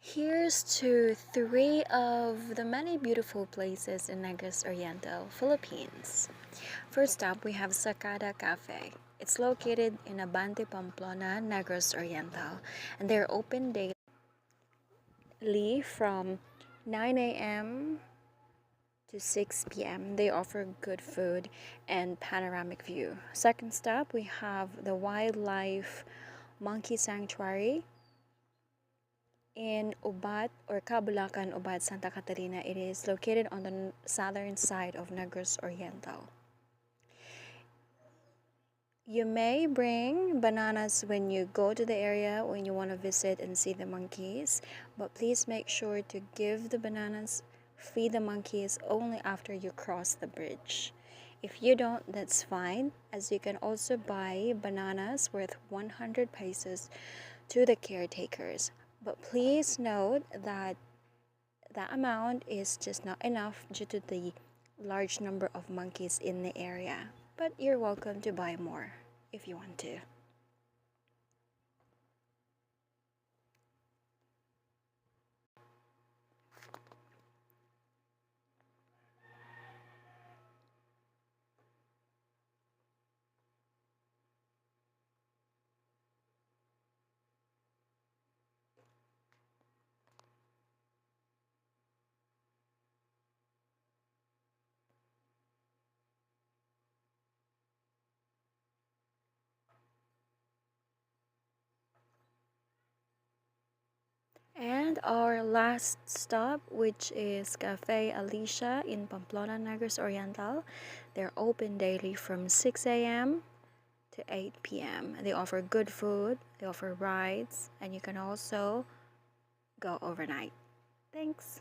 Here's to three of the many beautiful places in Negros Oriental, Philippines. First up, we have Sacada Cafe. It's located in Abante, Pamplona, Negros Oriental, and they're open daily from 9 a.m. to 6 p.m. They offer good food and panoramic view. Second stop, we have the Wildlife Monkey Sanctuary in Ubat or Cabulacan, Ubat, Santa Catarina. It is located on the southern side of Negros Oriental. You may bring bananas when you go to the area when you want to visit and see the monkeys, but please make sure to give the bananas, feed the monkeys only after you cross the bridge. If you don't, that's fine, as you can also buy bananas worth 100 pesos to the caretakers. But please note that that amount is just not enough due to the large number of monkeys in the area. But you're welcome to buy more if you want to. And our last stop, which is Cafe Alicia in Pamplona, Negros Oriental. They're open daily from 6 a.m. to 8 p.m. They offer good food, they offer rides, and you can also go overnight. Thanks.